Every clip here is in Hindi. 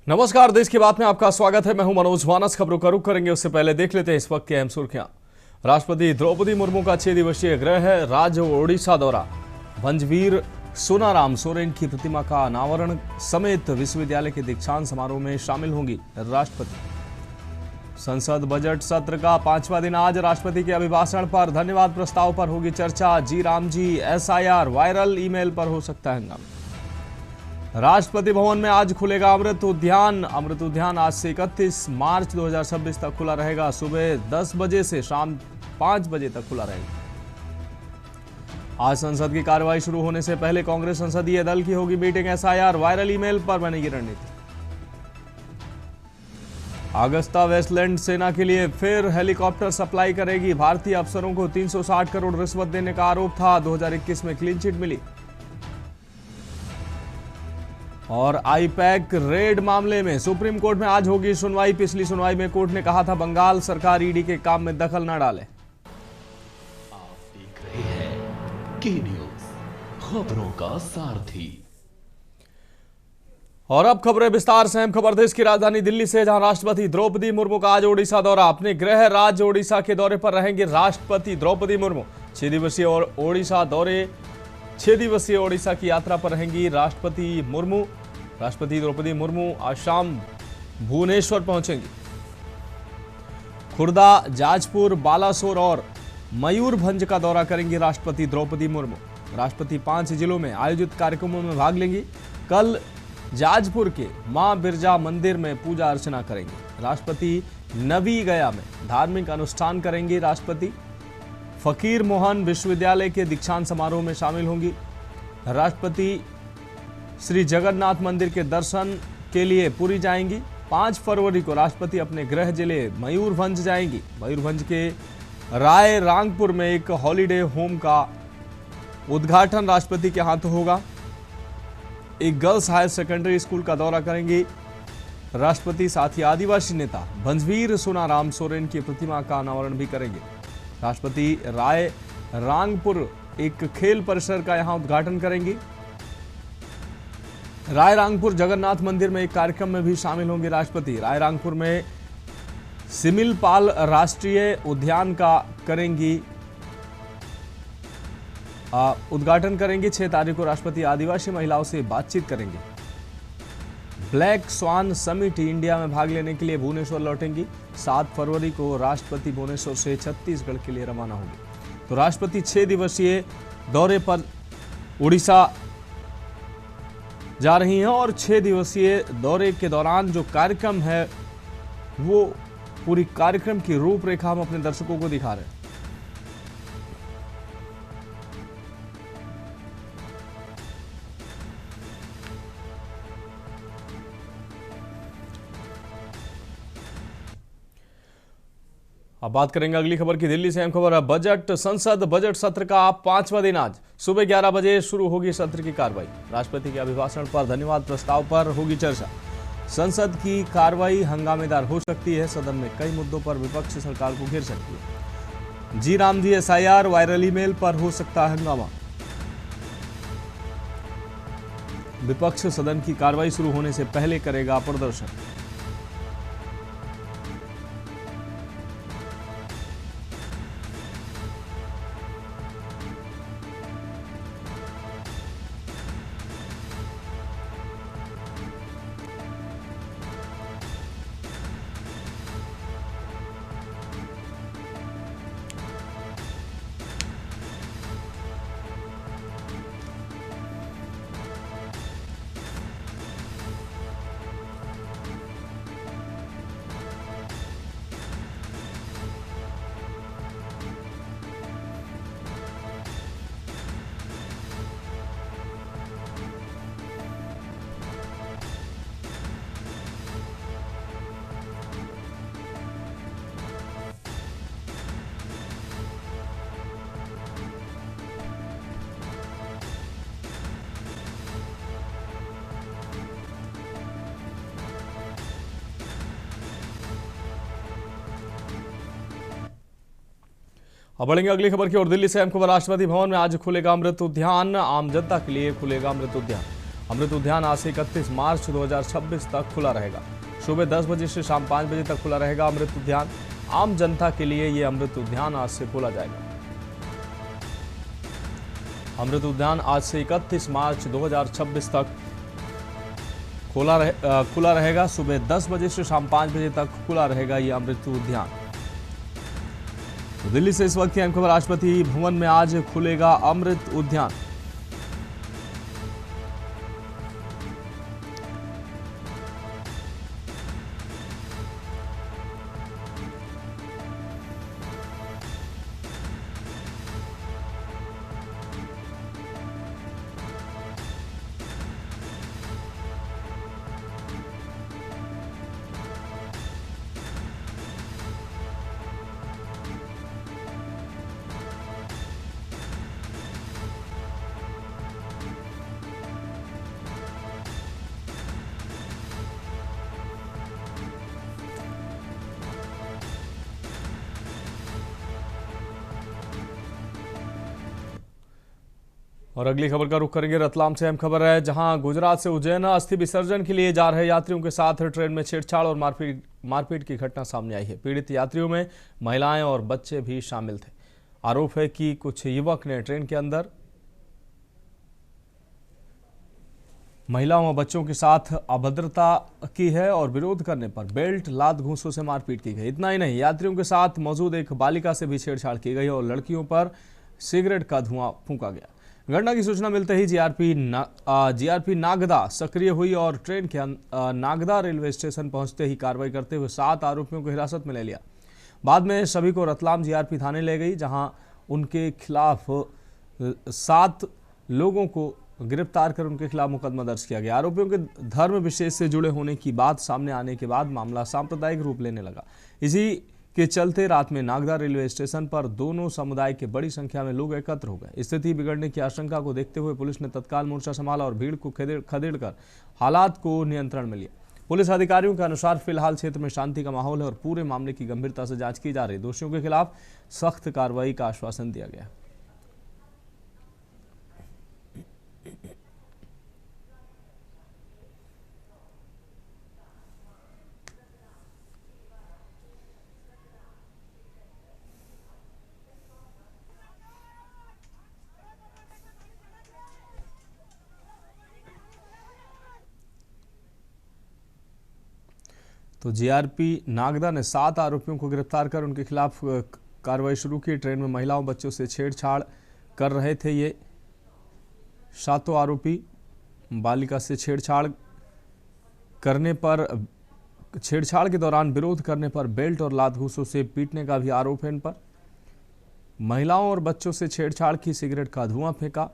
नमस्कार, देश की बात में आपका स्वागत है। मैं हूं मनोज मानस। खबरों का रुख करेंगे उससे पहले देख लेते हैं इस वक्त की अहम सुर्खियां। राष्ट्रपति द्रौपदी मुर्मू का 6 दिवसीय गृह राज्य ओडिशा दौरा। भंजवीर सोनाराम सोरेन की प्रतिमा का अनावरण समेत विश्वविद्यालय के दीक्षांत समारोह में शामिल होंगी राष्ट्रपति। संसद बजट सत्र का 5वां दिन आज राष्ट्रपति के अभिभाषण पर धन्यवाद प्रस्ताव पर होगी चर्चा। जी Ram ji SIR viral email पर हो सकता है हंगामा। राष्ट्रपति भवन में आज खुलेगा अमृत उद्यान। अमृत उद्यान आज से 31 मार्च 2026 तक खुला रहेगा। सुबह 10 बजे से शाम 5 बजे तक खुला रहेगा। आज संसद की कार्रवाई शुरू होने से पहले कांग्रेस संसदीय दल की होगी मीटिंग। SIR वायरल ईमेल पर बनेगी रणनीति। अगस्ता वेस्टलैंड सेना के लिए फिर हेलीकॉप्टर सप्लाई करेगी। भारतीय अफसरों को 360 करोड़ रिश्वत देने का आरोप था। 2021 में क्लीन चिट मिली। और आईपैक रेड मामले में सुप्रीम कोर्ट में आज होगी सुनवाई। पिछली सुनवाई में कोर्ट ने कहा था बंगाल सरकार ईडी के काम में दखल न डाले। आप देख रहे हैं के न्यूज, खबरों का सारथी। और अब खबरें विस्तार से। अहम खबर देश की राजधानी दिल्ली से, जहां राष्ट्रपति द्रौपदी मुर्मू का आज ओडिशा दौरा। अपने गृह राज्य ओडिशा के दौरे पर रहेंगे राष्ट्रपति द्रौपदी मुर्मू। 6 दिवसीय ओडिशा की यात्रा पर रहेंगी राष्ट्रपति मुर्मू। राष्ट्रपति द्रौपदी मुर्मू आज शाम भुवनेश्वर पहुंचेंगी। खुर्दा, जाजपुर, बालासोर और मयूरभंज का दौरा करेंगी राष्ट्रपति द्रौपदी मुर्मू। राष्ट्रपति 5 जिलों में आयोजित कार्यक्रमों में भाग लेंगी। कल जाजपुर के मां बिरजा मंदिर में पूजा अर्चना करेंगे। राष्ट्रपति नवी गया में धार्मिक अनुष्ठान करेंगे। राष्ट्रपति फकीर मोहन विश्वविद्यालय के दीक्षांत समारोह में शामिल होंगी। राष्ट्रपति श्री जगन्नाथ मंदिर के दर्शन के लिए पुरी जाएंगी। 5 फरवरी को राष्ट्रपति अपने गृह जिले मयूरभंज जाएंगी। मयूरभंज के राय रांगपुर में एक हॉलीडे होम का उद्घाटन राष्ट्रपति के हाथों होगा। एक गर्ल्स हायर सेकेंडरी स्कूल का दौरा करेंगी राष्ट्रपति। साथ ही आदिवासी नेता भंजवीर सोनाराम सोरेन की प्रतिमा का अनावरण भी करेंगे। राष्ट्रपति राय रांगपुर एक खेल परिसर का यहां उद्घाटन करेंगी। राय रांगपुर जगन्नाथ मंदिर में एक कार्यक्रम में भी शामिल होंगे राष्ट्रपति। राय रांगपुर में सिमिलपाल राष्ट्रीय उद्यान का करेंगी उद्घाटन करेंगे। 6 तारीख को राष्ट्रपति आदिवासी महिलाओं से बातचीत करेंगे। ब्लैक स्वान समिट इंडिया में भाग लेने के लिए भुवनेश्वर लौटेंगी। 7 फरवरी को राष्ट्रपति भुवनेश्वर से छत्तीसगढ़ के लिए रवाना होंगे। तो राष्ट्रपति 6 दिवसीय दौरे पर उड़ीसा जा रही हैं और 6 दिवसीय दौरे के दौरान जो कार्यक्रम है वो पूरी कार्यक्रम की रूपरेखा हम अपने दर्शकों को दिखा रहे हैं। अब बात करेंगे अगली खबर की। दिल्ली से अहम खबर है संसद बजट सत्र का 5वां दिन आज सुबह 11 बजे शुरू होगी सत्र की कार्रवाई। राष्ट्रपति के अभिभाषण पर धन्यवाद प्रस्ताव पर होगी चर्चा। संसद की कार्रवाई हंगामेदार हो सकती है। सदन में कई मुद्दों पर विपक्ष सरकार को घेर सकती है। जी Ram ji SIR viral email पर हो सकता है हंगामा। विपक्ष सदन की कार्रवाई शुरू होने से पहले करेगा प्रदर्शन। अब बढ़ेंगे अगली खबर की ओर। दिल्ली से अहम खबर। राष्ट्रपति भवन में आज खुलेगा अमृत उद्यान। आम जनता के लिए खुलेगा अमृत उद्यान। अमृत उद्यान आज से 31 मार्च 2026 तक खुला रहेगा। सुबह 10 बजे से शाम 5 बजे तक खुला रहेगा अमृत उद्यान। आम जनता के लिए ये अमृत उद्यान आज से खोला जाएगा। अमृत उद्यान आज से 31 मार्च 2026 तक खुला रहेगा। सुबह 10 बजे से शाम 5 बजे तक खुला रहेगा ये अमृत उद्यान। तो दिल्ली से इस वक्त की अहम खबर, राष्ट्रपति भवन में आज खुलेगा अमृत उद्यान। और अगली खबर का रुख करेंगे रतलाम से। अहम खबर है, जहां गुजरात से उज्जैन अस्थि विसर्जन के लिए जा रहे यात्रियों के साथ ट्रेन में छेड़छाड़ और मारपीट की घटना सामने आई है। पीड़ित यात्रियों में महिलाएं और बच्चे भी शामिल थे। आरोप है कि कुछ युवक ने ट्रेन के अंदर महिलाओं और बच्चों के साथ अभद्रता की है और विरोध करने पर बेल्ट, लात, घूंसों से मारपीट की गई। इतना ही नहीं, यात्रियों के साथ मौजूद एक बालिका से भी छेड़छाड़ की गई और लड़कियों पर सिगरेट का धुआं फूंका गया। घटना की सूचना मिलते ही जीआरपी नागदा सक्रिय हुई और ट्रेन के नागदा रेलवे स्टेशन पहुंचते ही कार्रवाई करते हुए 7 आरोपियों को हिरासत में ले लिया। बाद में सभी को रतलाम जीआरपी थाने ले गई, जहां उनके खिलाफ 7 लोगों को गिरफ्तार कर उनके खिलाफ मुकदमा दर्ज किया गया। आरोपियों के धर्म विशेष से जुड़े होने की बात सामने आने के बाद मामला सांप्रदायिक रूप लेने लगा। इसी के चलते रात में नागदा रेलवे स्टेशन पर दोनों समुदाय के बड़ी संख्या में लोग एकत्र हो गए। स्थिति बिगड़ने की आशंका को देखते हुए पुलिस ने तत्काल मोर्चा संभाला और भीड़ को खदेड़कर हालात को नियंत्रण में लिया। पुलिस अधिकारियों के अनुसार फिलहाल क्षेत्र में शांति का माहौल है और पूरे मामले की गंभीरता से जांच की जा रही है। दोषियों के खिलाफ सख्त कार्रवाई का आश्वासन दिया गया। तो जीआरपी नागदा ने 7 आरोपियों को गिरफ्तार कर उनके खिलाफ कार्रवाई शुरू की। ट्रेन में महिलाओं बच्चों से छेड़छाड़ कर रहे थे ये 7 आरोपी। बालिका से छेड़छाड़ के दौरान विरोध करने पर बेल्ट और लात घूंसों से पीटने का भी आरोप है इन पर। महिलाओं और बच्चों से छेड़छाड़ की, सिगरेट का धुआं फेंका।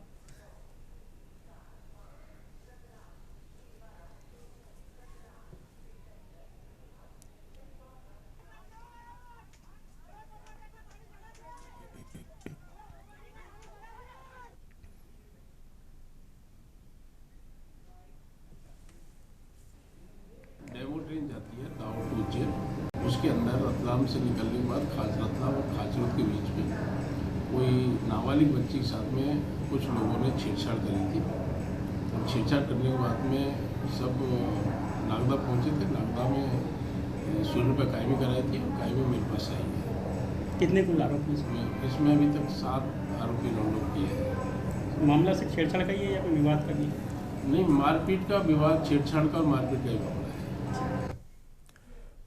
डेमो ट्रेन जाती है दाहोद टू उज्जैन, उसके अंदर रतलाम से निकलने के बाद रतलाम और खाचरोद के बीच में कोई नाबालिग बच्ची के साथ में कुछ लोगों ने छेड़छाड़ करी थी। अब छेड़छाड़ करने के बाद में सब नागदा पहुंचे थे। नागदा में 16 रुपये कायमी कराई थी और कायमी मेरे पास आई है। कितने कुल आरोप इसमें अभी तक 7 आरोपी लोग किए हैं। मामला सिर्फ छेड़छाड़ का ही है या कोई विवाद का भी है? नहीं, मारपीट का विवाद, छेड़छाड़ का और मारपीट का ही मामला है।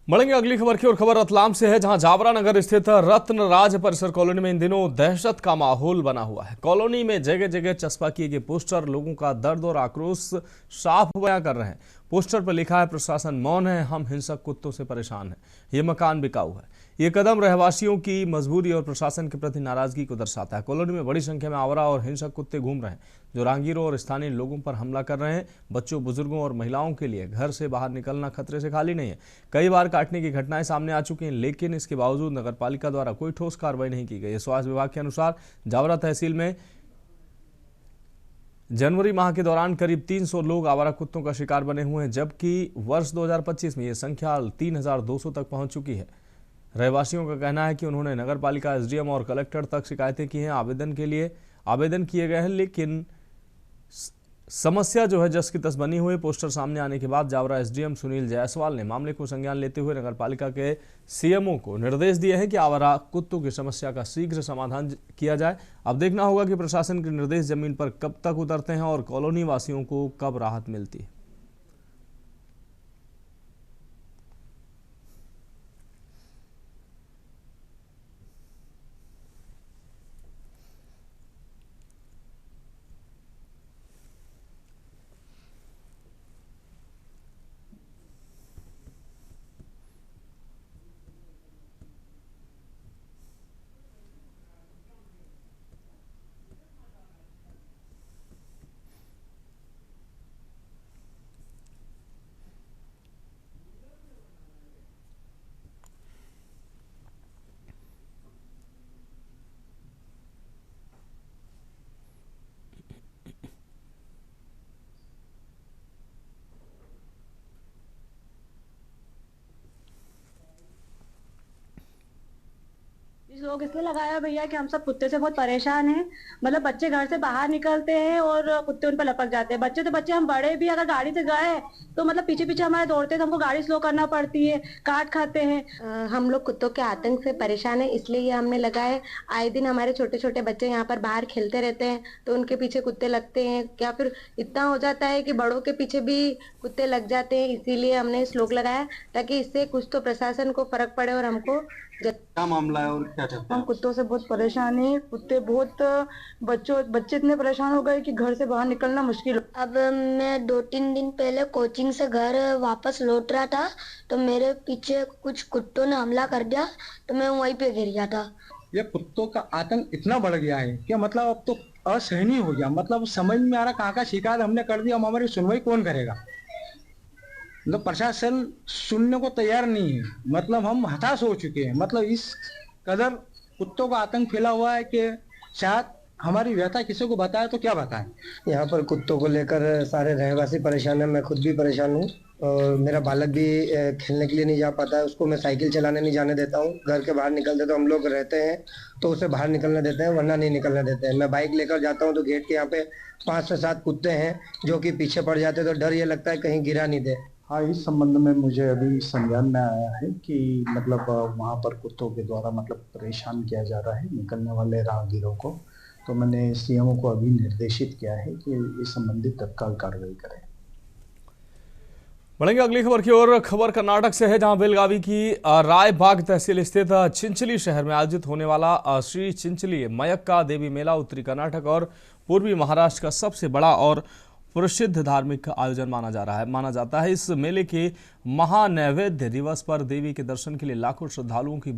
बढ़ेंगे अगली खबर की और खबर रतलाम से है, जहां जावरा नगर स्थित रत्न राज परिसर कॉलोनी में इन दिनों दहशत का माहौल बना हुआ है। कॉलोनी में जगह जगह चस्पा किए गए पोस्टर लोगों का दर्द और आक्रोश साफ बयां कर रहे हैं। पोस्टर पर लिखा है, प्रशासन मौन है, हम हिंसक कुत्तों से परेशान हैं, ये मकान बिकाऊ है। ये कदम रहवासियों की मजबूरी और प्रशासन के प्रति नाराजगी को दर्शाता है। कॉलोनी में बड़ी संख्या में आवारा और हिंसक कुत्ते घूम रहे हैं, जो राहगीरों और स्थानीय लोगों पर हमला कर रहे हैं। बच्चों, बुजुर्गों और महिलाओं के लिए घर से बाहर निकलना खतरे से खाली नहीं है। कई बार काटने की घटनाएं सामने आ चुकी हैं, लेकिन इसके बावजूद नगर पालिका द्वारा कोई ठोस कार्रवाई नहीं की गई। स्वास्थ्य विभाग के अनुसार जावरा तहसील में जनवरी माह के दौरान करीब 300 लोग आवारा कुत्तों का शिकार बने हुए हैं, जबकि वर्ष 2025 में यह संख्या 3200 तक पहुंच चुकी है। रहवासियों का कहना है कि उन्होंने नगर पालिका, एसडीएम और कलेक्टर तक शिकायतें की हैं। आवेदन किए गए हैं, लेकिन समस्या जो है जस की तस बनी हुई। पोस्टर सामने आने के बाद जावरा एसडीएम सुनील जायसवाल ने मामले को संज्ञान लेते हुए नगरपालिका के सीएमओ को निर्देश दिए हैं कि आवारा कुत्तों की समस्या का शीघ्र समाधान किया जाए। अब देखना होगा कि प्रशासन के निर्देश जमीन पर कब तक उतरते हैं और कॉलोनी वासियों को कब राहत मिलती है। इस लोग इसलिए लगाया भैया कि हम सब कुत्ते से बहुत परेशान हैं। मतलब बच्चे घर से बाहर निकलते हैं और कुत्ते उन पर लपक जाते हैं। बच्चे तो बच्चे, हम बड़े भी अगर गाड़ी से गए तो मतलब पीछे पीछे हमारे दौड़ते हैं, तो हमको गाड़ी स्लो करना पड़ती है, काट खाते हैं। हम लोग कुत्तों के आतंक से परेशान है, इसलिए ये हमने लगाए। आए दिन हमारे छोटे छोटे बच्चे यहाँ पर बाहर खेलते रहते हैं तो उनके पीछे कुत्ते लगते हैं, या फिर इतना हो जाता है कि बड़ों के पीछे भी कुत्ते लग जाते हैं। इसीलिए हमने इस लोग लगाया ताकि इससे कुछ तो प्रशासन को फर्क पड़े और हमको। क्या मामला है और क्या चाहते हम हैं? कुत्तों से बहुत परेशान हैं। कुत्ते बहुत, बच्चे इतने परेशान हो गए कि घर से बाहर निकलना मुश्किल। अब मैं 2-3 दिन पहले कोचिंग से घर वापस लौट रहा था तो मेरे पीछे कुछ कुत्तों ने हमला कर दिया, तो मैं वहीं पे गिर गया था। ये कुत्तों का आतंक इतना बढ़ गया है कि मतलब अब तो असहनीय हो गया। मतलब समझ में आ रहा कहाँ का शिकायत हमने कर दिया, अब हमारी सुनवाई कौन करेगा। मतलब प्रशासन सुनने को तैयार नहीं है। मतलब हम हताश हो चुके हैं। मतलब इस कदर कुत्तों का आतंक फैला हुआ है कि शायद हमारी व्यथा किसी को बताए तो क्या बताएं। यहाँ पर कुत्तों को लेकर सारे रहवासी परेशान हैं। मैं खुद भी परेशान हूँ और मेरा बालक भी खेलने के लिए नहीं जा पाता है। उसको मैं साइकिल चलाने नहीं जाने देता हूँ। घर के बाहर निकलते तो हम लोग रहते हैं तो उसे बाहर निकलने देते हैं, वरना नहीं निकलने देते हैं। मैं बाइक लेकर जाता हूँ तो गेट के यहाँ पे 5 से 7 कुत्ते हैं जो कि पीछे पड़ जाते हैं, तो डर ये लगता है कहीं गिरा नहीं दे। हाँ, इस संबंध में मुझे अभी संज्ञान में आया है कि मतलब वहाँ पर कुत्तों के द्वारा मतलब परेशान किया जा रहा है निकलने वाले राहगीरों को। तो मैंने सीएमओ को अभी निर्देशित किया है कि इस संबंधित तत्काल कार्रवाई करें। बढ़ेंगे अगली खबर की ओर। खबर कर्नाटक से है, जहां बेलगावी की रायबाग तहसील स्थित चिंचली शहर में आयोजित होने वाला श्री चिंचली मयक्का देवी मेला उत्तरी कर्नाटक और पूर्वी महाराष्ट्र का सबसे बड़ा और प्रसिद्ध धार्मिक आयोजन माना जाता है। इस मेले के महानैवेद्य दिवस पर देवी के दर्शन के लिए लाखों श्रद्धालुओं की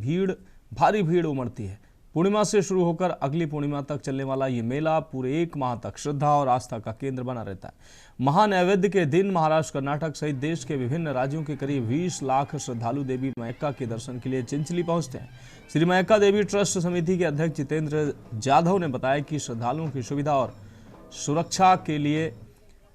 भारी भीड़ उमड़ती है। पूर्णिमा से शुरू होकर अगली पूर्णिमा तक चलने वाला ये मेला पूरे 1 माह तक श्रद्धा और आस्था का केंद्र बना रहता है। महानैवेद्य के दिन महाराष्ट्र, कर्नाटक सहित देश के विभिन्न राज्यों के करीब 20 लाख श्रद्धालु देवी मयक्का के दर्शन के लिए चिंचली पहुंचते हैं। श्री मयक्का देवी ट्रस्ट समिति के अध्यक्ष जितेंद्र जाधव ने बताया कि श्रद्धालुओं की सुविधा और सुरक्षा के लिए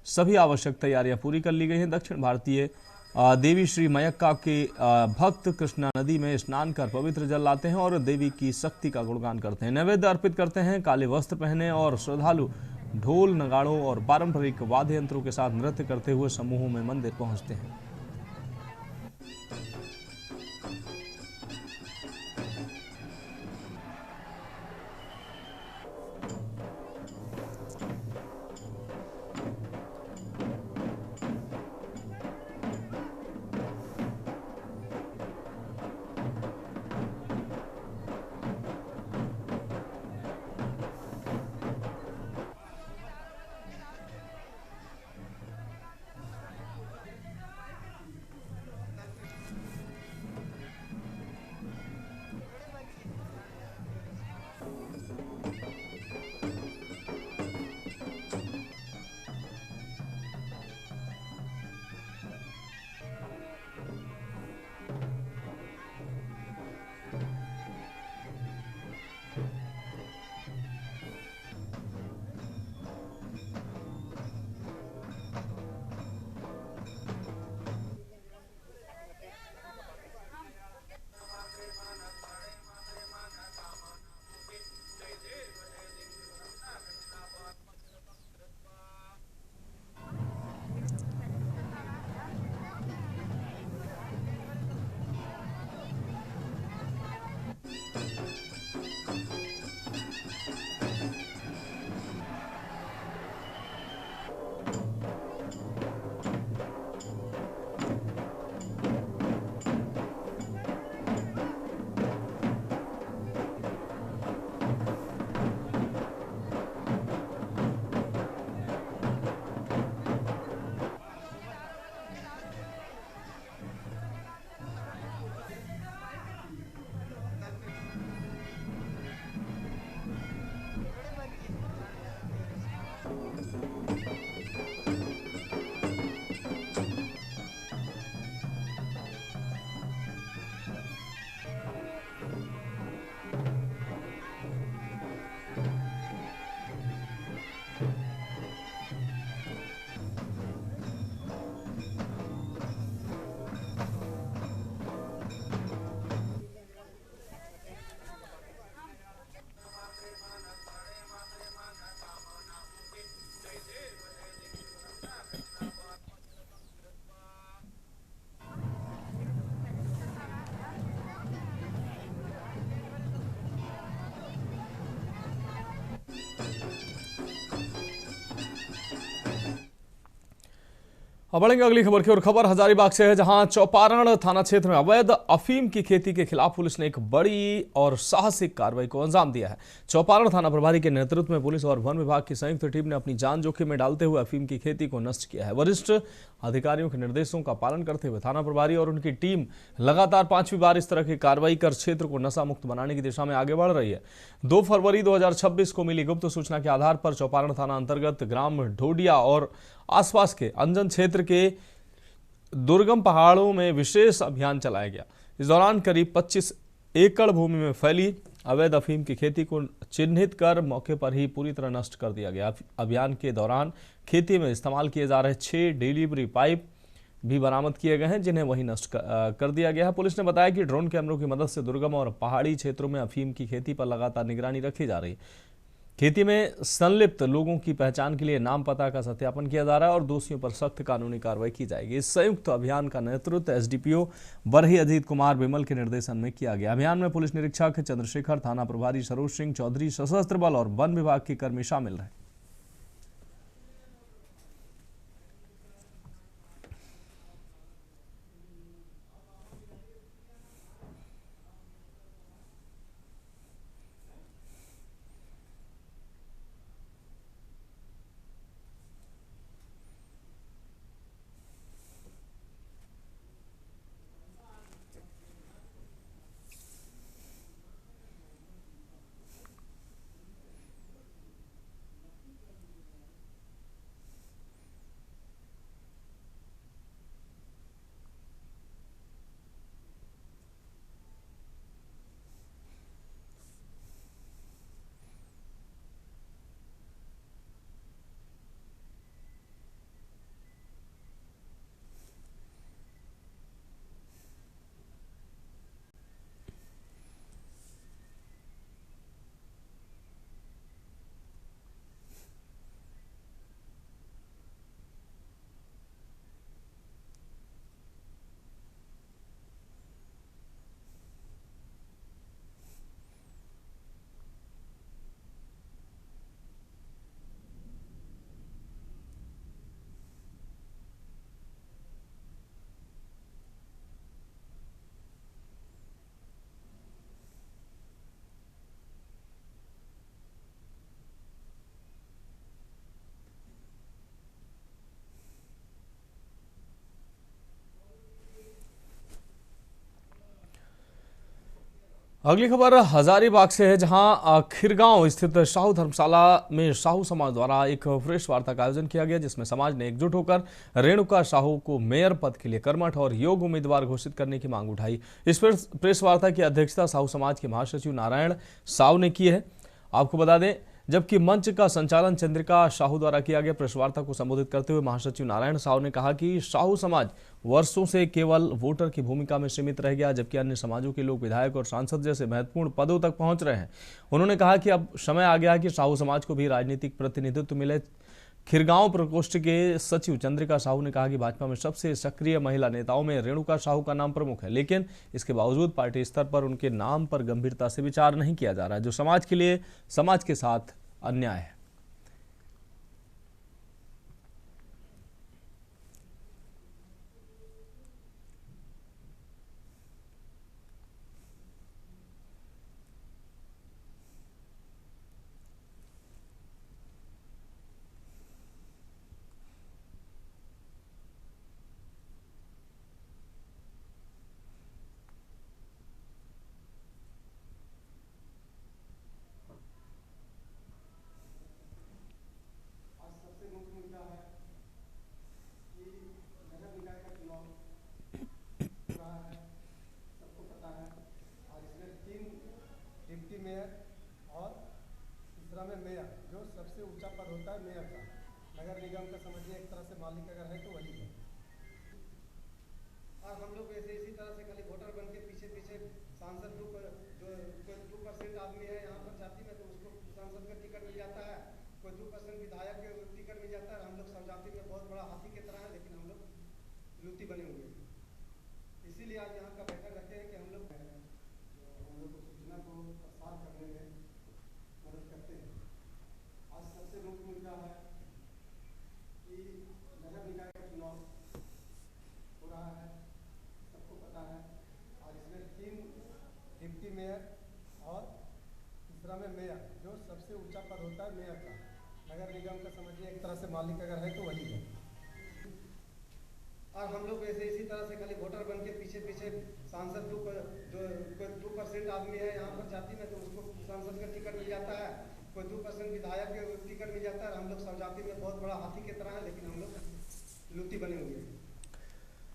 सभी आवश्यक तैयारियां पूरी कर ली गई हैं। दक्षिण भारतीय देवी श्री मयक्का के भक्त कृष्णा नदी में स्नान कर पवित्र जल लाते हैं और देवी की शक्ति का गुणगान करते हैं, नैवेद्य अर्पित करते हैं। काले वस्त्र पहने और श्रद्धालु ढोल, नगाड़ों और पारंपरिक वाद्य यंत्रों के साथ नृत्य करते हुए समूहों में मंदिर पहुंचते हैं। अब बढ़ेंगे अगली खबर की ओर। खबर हजारीबाग से है, जहां चौपारण थाना क्षेत्र में अवैध अफीम की खेती के खिलाफ पुलिस ने एक बड़ी और साहसिक कार्रवाई को अंजाम दिया है। चौपारण थाना प्रभारी के नेतृत्व में पुलिस और वन विभाग की संयुक्त टीम ने अपनी जान जोखिम में डालते हुए अफीम की खेती को नष्ट किया है। वरिष्ठ अधिकारियों के निर्देशों का पालन करते हुए थाना प्रभारी और उनकी टीम लगातार 5वीं बार इस तरह की कार्रवाई कर क्षेत्र को नशा मुक्त बनाने की दिशा में आगे बढ़ रही है। 2 फरवरी 2026 को मिली गुप्त सूचना के आधार पर चौपारण थाना अंतर्गत ग्राम ढोडिया और आसपास के अंजन क्षेत्र के दुर्गम पहाड़ों में विशेष अभियान चलाया गया। इस दौरान करीब 25 एकड़ भूमि में फैली अवैध अफीम की खेती को चिन्हित कर मौके पर ही पूरी तरह नष्ट कर दिया गया। अभियान के दौरान खेती में इस्तेमाल किए जा रहे 6 डिलीवरी पाइप भी बरामद किए गए हैं, जिन्हें वही नष्ट कर दिया गया है। पुलिस ने बताया कि ड्रोन कैमरों की मदद से दुर्गम और पहाड़ी क्षेत्रों में अफीम की खेती पर लगातार निगरानी रखी जा रही है। खेती में संलिप्त लोगों की पहचान के लिए नाम पता का सत्यापन किया जा रहा है और दोषियों पर सख्त कानूनी कार्रवाई की जाएगी। इस संयुक्त अभियान का नेतृत्व एसडीपीओ बरही अजीत कुमार विमल के निर्देशन में किया गया। अभियान में पुलिस निरीक्षक चंद्रशेखर, थाना प्रभारी सरोज सिंह चौधरी, सशस्त्र बल और वन विभाग के कर्मी शामिल रहे। अगली खबर हजारीबाग से है, जहां खिरगांव स्थित शाहू धर्मशाला में शाहू समाज द्वारा एक प्रेस वार्ता का आयोजन किया गया, जिसमें समाज ने एकजुट होकर रेणुका साहू को मेयर पद के लिए कर्मठ और योग्य उम्मीदवार घोषित करने की मांग उठाई। इस प्रेस वार्ता की अध्यक्षता साहू समाज के महासचिव नारायण साव ने की है। आपको बता दें, जबकि मंच का संचालन चंद्रिका साहू द्वारा किया गया। प्रेस वार्ता को संबोधित करते हुए महासचिव नारायण साहू ने कहा कि साहू समाज वर्षों से केवल वोटर की भूमिका में सीमित रह गया, जबकि अन्य समाजों के लोग विधायक और सांसद जैसे महत्वपूर्ण पदों तक पहुंच रहे हैं। उन्होंने कहा कि अब समय आ गया है कि साहू समाज को भी राजनीतिक प्रतिनिधित्व मिले। खिरगांव प्रकोष्ठ के सचिव चंद्रिका साहू ने कहा कि भाजपा में सबसे सक्रिय महिला नेताओं में रेणुका साहू का नाम प्रमुख है, लेकिन इसके बावजूद पार्टी स्तर पर उनके नाम पर गंभीरता से विचार नहीं किया जा रहा है, जो समाज के लिए समाज के साथ अन्याय है। मेयर और तीसरा में मेयर, जो सबसे ऊंचा पद होता है मेयर का। नगर निगम का समझिए एक तरह से मालिक अगर है तो वही है। और हम लोग ऐसे इसी तरह से खाली वोटर बन के पीछे पीछे सांसद जो 2% आदमी है यहाँ पर जाति में, तो उसको सांसद का टिकट मिल जाता है, कोई 2% विधायक के टिकट मिल जाता है। हम लोग सब जाति में बहुत बड़ा हाथी की तरह है, लेकिन हम लोग लूटी बने हुए हैं। इसीलिए आज यहाँ का बैठक रखे हैं कि हम लोग सूचना को प्रसार करने में मदद करते हैं। आज सबसे मुख्य मुद्दा है कि नगर निकाय का चुनाव नगर निगम का समझिए एक तरह से मालिक अगर है तो वही है। और हम लोग ऐसे इसी तरह से खाली वोटर बन के पीछे पीछे सांसद जो कोई 2% आदमी है यहाँ पर जाति में तो उसको सांसद का टिकट मिल जाता है, कोई 2% विधायक के टिकट मिल जाता है। हम लोग सब जाति में बहुत बड़ा हाथी की तरह है, लेकिन हम लोग लुत्ती बने हुए हैं।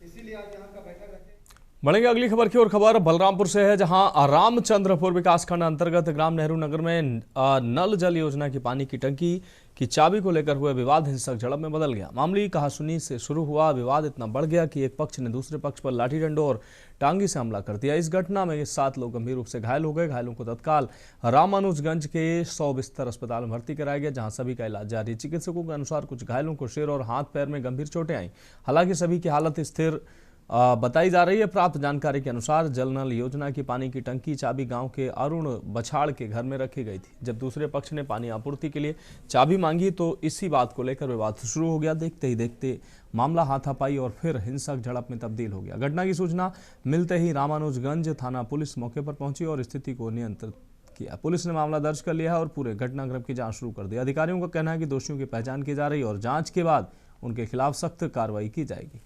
इसीलिए आज यहाँ का बैठक रखे। बढ़ेंगे अगली खबर की ओर। खबर बलरामपुर से है, जहां रामचंद्रपुर विकासखंड अंतर्गत ग्राम नेहरू नगर में नल जल योजना की पानी की टंकी की चाबी को लेकर हुए विवाद हिंसक झड़प में बदल गया। मामूली कहासुनी से शुरू हुआ विवाद इतना बढ़ गया कि एक पक्ष ने दूसरे पक्ष पर लाठी डंडों और टांगी से हमला कर दिया। इस घटना में 7 लोग गंभीर रूप से घायल हो गए। घायलों को तत्काल रामानुजगंज के 100 बिस्तर अस्पताल में भर्ती कराया गया, जहां सभी का इलाज जारी। चिकित्सकों के अनुसार कुछ घायलों को सिर और हाथ पैर में गंभीर चोटें आईं। हालांकि सभी की हालत स्थिर बताई जा रही है। प्राप्त जानकारी के अनुसार जल नल योजना की पानी की टंकी चाबी गांव के अरुण बछाड़ के घर में रखी गई थी। जब दूसरे पक्ष ने पानी आपूर्ति के लिए चाबी मांगी तो इसी बात को लेकर विवाद शुरू हो गया। देखते ही देखते मामला हाथापाई और फिर हिंसक झड़प में तब्दील हो गया। घटना की सूचना मिलते ही रामानुजगंज थाना पुलिस मौके पर पहुंची और स्थिति को नियंत्रित किया। पुलिस ने मामला दर्ज कर लिया है और पूरे घटनाक्रम की जांच शुरू कर दी। अधिकारियों का कहना है कि दोषियों की पहचान की जा रही है और जांच के बाद उनके खिलाफ सख्त कार्रवाई की जाएगी।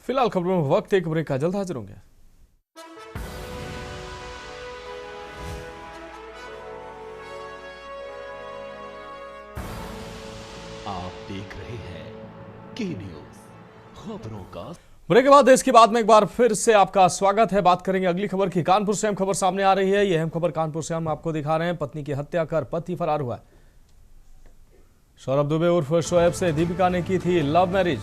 फिलहाल खबरों में वक्त एक ब्रेक का, जल्द हाजिर होंगे। आप देख रहे हैं के न्यूज, खबरों का। ब्रेक के बाद देश की बात में एक बार फिर से आपका स्वागत है। बात करेंगे अगली खबर की। कानपुर से अहम खबर सामने आ रही है। यह अहम खबर कानपुर से हम आपको दिखा रहे हैं। पत्नी की हत्या कर पति फरार हुआ है। सौरभ दुबे उर्फ शोएब से दीपिका ने की थी लव मैरिज।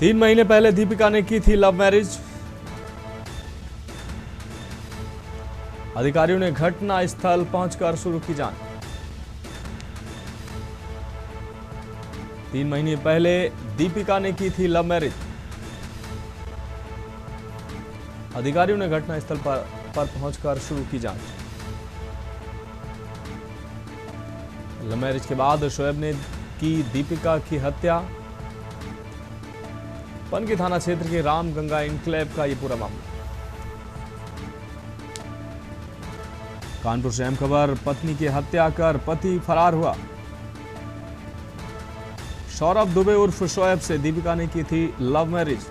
3 महीने पहले दीपिका ने की थी लव मैरिज। अधिकारियों ने घटना स्थल पहुंचकर शुरू की जांच। 3 महीने पहले दीपिका ने की थी लव मैरिज। अधिकारियों ने घटना स्थल पर पहुंचकर शुरू की जांच। लव मैरिज के बाद शोएब ने की दीपिका की हत्या। पनकी थाना क्षेत्र के रामगंगा इनक्लेव का यह पूरा मामला। कानपुर से अहम खबर, पत्नी की हत्या कर पति फरार हुआ। सौरभ दुबे उर्फ शोएब से दीपिका ने की थी लव मैरिज।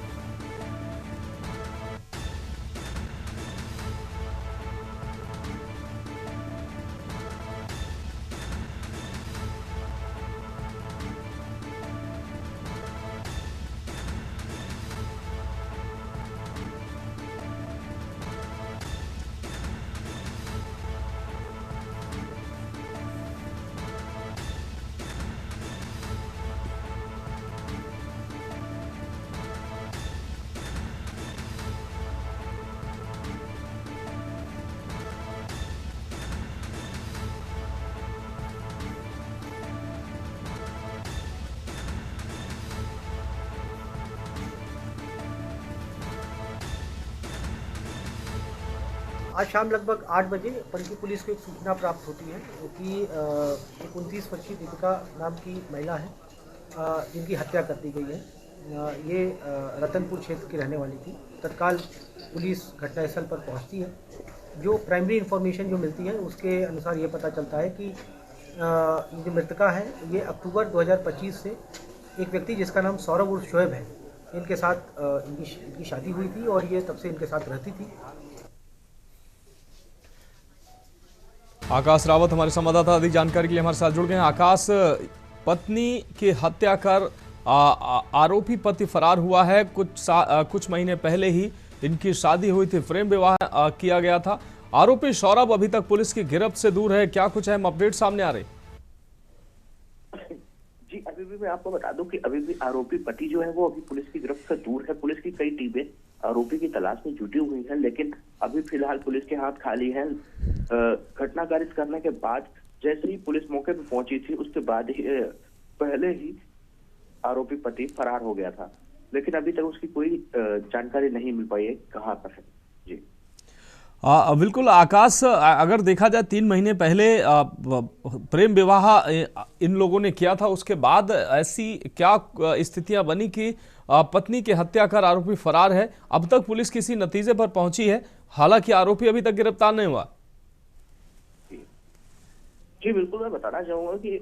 आज शाम लगभग 8 बजे पनकी पुलिस को एक सूचना प्राप्त होती है कि एक 29 वर्षीय दीपिका नाम की महिला है जिनकी हत्या कर दी गई है। ये रतनपुर क्षेत्र की रहने वाली थी। तत्काल पुलिस घटनास्थल पर पहुंचती है। जो प्राइमरी इंफॉर्मेशन जो मिलती है उसके अनुसार ये पता चलता है कि ये जो मृतका है ये अक्टूबर 2025 से एक व्यक्ति जिसका नाम सौरभ उर्फ शोएब है, इनके साथ इनकी शादी हुई थी और ये तब से इनके साथ रहती थी। आकाश रावत हमारे संवाददाता अधिक जानकारी के लिए हमारे साथ जुड़ गए हैं। आकाश, पत्नी की हत्या कर आरोपी पति फरार हुआ है। कुछ महीने पहले ही इनकी शादी हुई थी, प्रेम विवाह किया गया था। आरोपी सौरभ अभी तक पुलिस की गिरफ्त से दूर है। क्या कुछ अहम अपडेट सामने आ रही? जी, अभी भी मैं आपको बता दूं कि अभी भी आरोपी पति जो है वो अभी पुलिस की गिरफ्त से दूर है। पुलिस की कई टीमें आरोपी की तलाश में जुटी हुई हैं, लेकिन अभी फिलहाल पुलिस के हाथ खाली हैं। घटना कारित करने के बाद जैसे ही पुलिस मौके पर पहुंची थी उसके बाद ही पहले ही आरोपी पति फरार हो गया था, लेकिन अभी तक उसकी कोई जानकारी नहीं मिल पाई है कहाँ पर है। जी बिल्कुल आकाश, अगर देखा जाए 3 महीने पहले प्रेम विवाह इन लोगों ने किया था, उसके बाद ऐसी क्या स्थितियां बनी कि पत्नी की हत्या कर आरोपी फरार है? अब तक पुलिस किसी नतीजे पर पहुंची है? हालांकि आरोपी अभी तक गिरफ्तार नहीं हुआ। जी बिल्कुल, मैं बताना चाहूंगा कि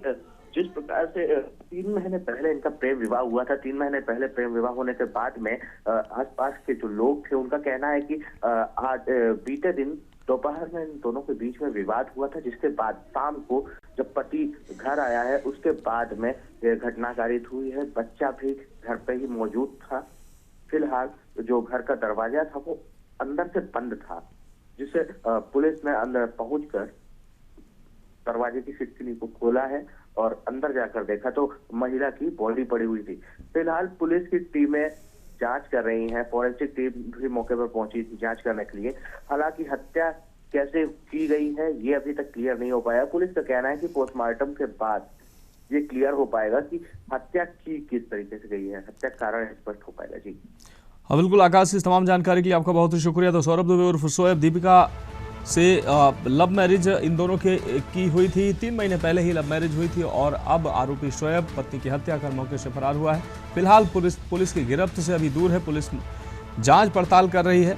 जिस प्रकार से 3 महीने पहले इनका प्रेम विवाह हुआ था, 3 महीने पहले प्रेम विवाह होने के बाद में आसपास के जो लोग थे उनका कहना है कि आज बीते दिन दोपहर में इन दोनों के बीच में विवाद हुआ था, जिसके बाद शाम को जब पति घर आया है उसके बाद में ये घटना कारित हुई है। बच्चा भी घर पे ही मौजूद था। फिलहाल जो घर का दरवाजा था वो अंदर से बंद था, जिसे पुलिस ने अंदर पहुंचकर दरवाजे की खिड़की को खोला है और अंदर जाकर देखा तो महिला की बॉडी पड़ी हुई थी। फिलहाल पुलिस की टीमें जांच कर रही हैं, फॉरेंसिक टीम भी मौके पर पहुंची थी जांच करने के लिए। हालांकि हत्या कैसे की गई है ये अभी तक क्लियर नहीं हो पाया। पुलिस का कहना है कि पोस्टमार्टम के बाद ये क्लियर हो पाएगा कि हत्या की किस तरीके से गई है, हत्या कारण स्पष्ट हो पाएगा। जी हाँ बिल्कुल आकाश, इस तमाम जानकारी के लिए आपका बहुत ही शुक्रिया। तो सौरभ दुबे उर्फ शोएब दीपिका से लव मैरिज इन दोनों की हुई थी, 3 महीने पहले ही लव मैरिज हुई थी और अब आरोपी शोएब पत्नी की हत्या कर मौके से फरार हुआ है। फिलहाल पुलिस की गिरफ्त से अभी दूर है। पुलिस जांच पड़ताल कर रही है।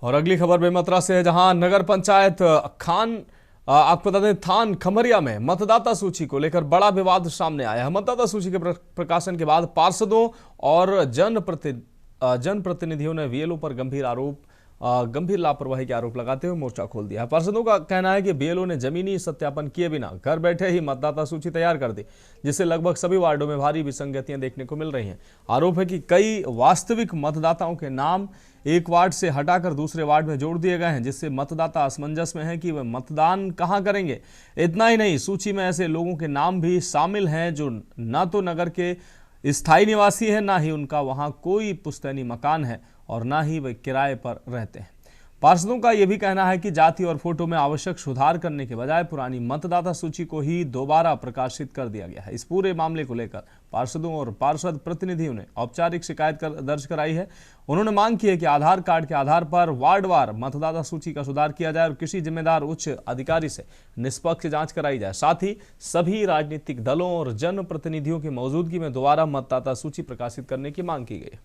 और अगली खबर बेमतरा से है, जहां नगर पंचायत आपको बता दें थान खमरिया में मतदाता सूची को लेकर बड़ा विवाद सामने आया है। मतदाता सूची के प्रकाशन के बाद पार्षदों और जनप्रतिनिधियों ने बीएलओ पर गंभीर लापरवाही के आरोप लगाते हुए मोर्चा खोल दिया है। पार्षदों का कहना है कि बीएलओ ने जमीनी सत्यापन किए बिना घर बैठे ही मतदाता सूची तैयार कर दी, जिससे लगभग सभी वार्डों में भारी विसंगतियां देखने को मिल रही हैं। आरोप है कि कई वास्तविक मतदाताओं के नाम एक वार्ड से हटाकर दूसरे वार्ड में जोड़ दिए गए हैं, जिससे मतदाता असमंजस में है कि वे मतदान कहां करेंगे। इतना ही नहीं, सूची में ऐसे लोगों के नाम भी शामिल हैं जो न तो नगर के स्थायी निवासी हैं, ना ही उनका वहां कोई पुश्तैनी मकान है और ना ही वे किराए पर रहते हैं। पार्षदों का यह भी कहना है कि जाति और फोटो में आवश्यक सुधार करने के बजाय पुरानी मतदाता सूची को ही दोबारा प्रकाशित कर दिया गया है। इस पूरे मामले को लेकर पार्षदों और पार्षद प्रतिनिधियों ने औपचारिक शिकायत दर्ज कराई है। उन्होंने मांग की है कि आधार कार्ड के आधार पर वार्डवार मतदाता सूची का सुधार किया जाए और किसी जिम्मेदार उच्च अधिकारी से निष्पक्ष जांच कराई जाए। साथ ही सभी राजनीतिक दलों और जनप्रतिनिधियों की मौजूदगी में दोबारा मतदाता सूची प्रकाशित करने की मांग की गई है।